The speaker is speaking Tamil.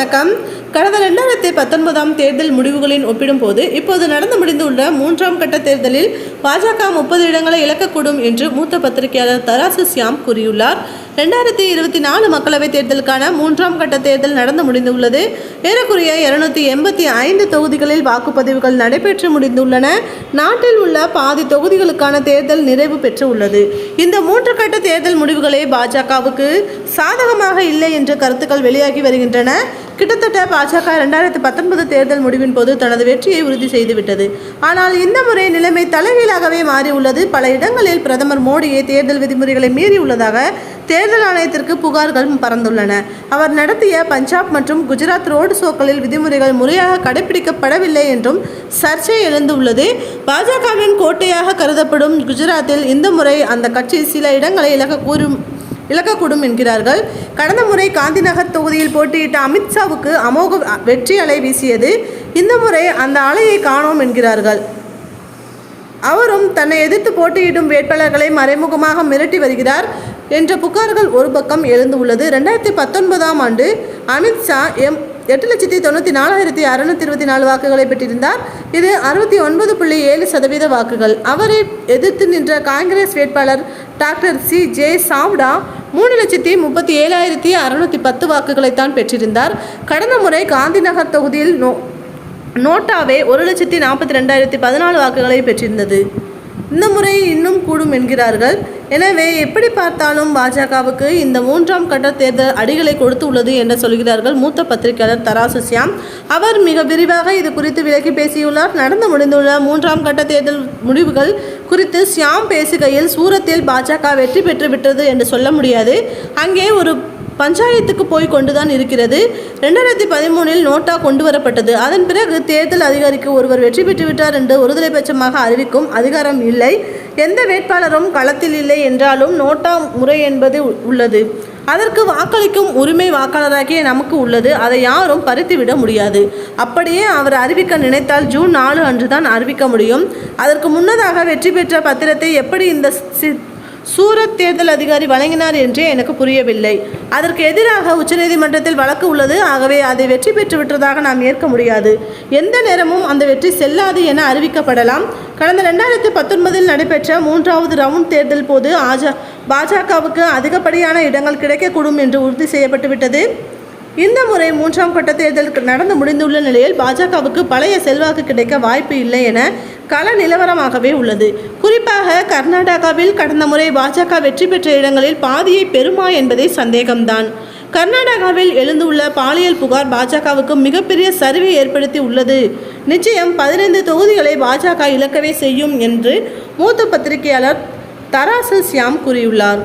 வணக்கம். கடந்த 2019 தேர்தல் முடிவுகளின் ஒப்பிடும்போது இப்போது நடந்து முடிந்துள்ள 3ஆம் கட்ட தேர்தலில் பாஜக 30 இடங்களை இழக்கக்கூடும் என்று மூத்த பத்திரிகையாளர் தராசு சியாம் கூறியுள்ளார். 2024 மக்களவைத் தேர்தலுக்கான 3ஆம் கட்ட தேர்தல் நடந்து முடிந்துள்ளது. ஏறக்குறைய 285 தொகுதிகளில் வாக்குப்பதிவுகள் நடைபெற்று முடிந்துள்ளன. நாட்டில் உள்ள பாதி தொகுதிகளுக்கான தேர்தல் நிறைவு பெற்று உள்ளது. இந்த 3 கட்ட தேர்தல் முடிவுகளே பாஜகவுக்கு சாதகமாக இல்லை என்ற கருத்துக்கள் வெளியாகி வருகின்றன. கிட்டத்தட்ட பாஜக 2019 தேர்தல் முடிவின் போது தனது வெற்றியை உறுதி செய்துவிட்டது. ஆனால் இந்த முறை நிலைமை தலைகீழாகவே மாறியுள்ளது. பல இடங்களில் பிரதமர் மோடியை தேர்தல் விதிமுறைகளை மீறியுள்ளதாக தேர்தல் ஆணையத்திற்கு புகார்கள் பறந்துள்ளன. அவர் நடத்திய பஞ்சாப் மற்றும் குஜராத் ரோடு ஷோக்களில் விதிமுறைகள் முறையாக கடைபிடிக்கப்படவில்லை என்றும் சர்ச்சை எழுந்துள்ளது. பாஜகவின் கோட்டையாக கருதப்படும் குஜராத்தில் இந்த முறை அந்த கட்சி சில இடங்களை இழக்கக்கூடும் என்கிறார்கள். கடந்த முறை காந்திநகர் தொகுதியில் போட்டியிட்ட அமித்ஷாவுக்கு அமோக வெற்றி அலை வீசியது. இந்த முறை அந்த அலையை காணோம் என்கிறார்கள். அவரும் தன்னை எதிர்த்து போட்டியிடும் வேட்பாளர்களை மறைமுகமாக மிரட்டி வருகிறார் என்ற புகார்கள் ஒரு பக்கம் எழுந்துள்ளது. 2019 ஆண்டு அமித்ஷா 8,94,624 வாக்குகளை பெற்றிருந்தார். இது 69.7% வாக்குகள். அவரை எதிர்த்து நின்ற காங்கிரஸ் வேட்பாளர் டாக்டர் சி.ஜே. சாவ்டா 3,37,610 வாக்குகளைத்தான் பெற்றிருந்தார். கடந்த முறை காந்திநகர் தொகுதியில் நோட்டாவே 1,42,014 வாக்குகளை பெற்றிருந்தது. இந்த முறை இன்னும் கூடும் என்கிறார்கள். எனவே எப்படி பார்த்தாலும் பாஜகவுக்கு இந்த 3ஆம் கட்ட தேர்தல் அடிகளை கொடுத்து உள்ளது என்று சொல்கிறார்கள் மூத்த பத்திரிகையாளர் தராசு சியாம். அவர் மிக விரிவாக இது குறித்து விளக்கி பேசியுள்ளார். நடந்து முடிந்துள்ள 3ஆம் கட்ட தேர்தல் முடிவுகள் குறித்து சியாம் பேசுகையில், சூரத்தில் பாஜக வெற்றி பெற்று விட்டது என்று சொல்ல முடியாது. அங்கே ஒரு பஞ்சாயத்துக்கு போய் கொண்டுதான் இருக்கிறது. 2013 நோட்டா கொண்டு வரப்பட்டது. அதன் பிறகு தேர்தல் அதிகாரிக்கு ஒருவர் வெற்றி பெற்றுவிட்டார் என்று ஒருதலைபட்சமாக அறிவிக்கும் அதிகாரம் இல்லை. எந்த வேட்பாளரும் களத்தில் இல்லை என்றாலும் நோட்டா முறை என்பது உள்ளது. அதற்கு வாக்களிக்கும் உரிமை வாக்காளராகிய நமக்கு உள்ளது. அதை யாரும் பறித்துவிட முடியாது. அப்படியே அவர் அறிவிக்க நினைத்தால் ஜூன் 4 அன்றுதான் அறிவிக்க முடியும். அதற்கு முன்னதாக வெற்றி பெற்ற பத்திரத்தை எப்படி இந்த சூரத் தேர்தல் அதிகாரி வழங்கினார் என்றே எனக்கு புரியவில்லை. அதற்கு எதிராக உச்சநீதிமன்றத்தில் வழக்கு உள்ளது. ஆகவே அதை வெற்றி பெற்று விட்டதாக நாம் ஏற்க முடியாது. எந்த நேரமும் அந்த வெற்றி செல்லாது என அறிவிக்கப்படலாம். கடந்த 2019 நடைபெற்ற 3வது ரவுண்ட் தேர்தல் போது பாஜகவுக்கு அதிகப்படியான இடங்கள் கிடைக்கக்கூடும் என்று உறுதி செய்யப்பட்டுவிட்டது. இந்த முறை 3ஆம் கட்ட தேர்தல் நடந்து முடிந்துள்ள நிலையில் பாஜகவுக்கு பழைய செல்வாக்கு கிடைக்க வாய்ப்பு இல்லை என கள நிலவரமாகவே உள்ளது. குறிப்பாக கர்நாடகாவில் கடந்த முறை பாஜக வெற்றி பெற்ற இடங்களில் பாதியை பெறுமா என்பதே சந்தேகம்தான். கர்நாடகாவில் எழுந்துள்ள பாலியல் புகார் பாஜகவுக்கு மிகப்பெரிய சரிவை ஏற்படுத்தி உள்ளது. நிச்சயம் 15 தொகுதிகளை பாஜக இழக்கவே செய்யும் என்று மூத்த பத்திரிகையாளர் தராசு சியாம் கூறியுள்ளார்.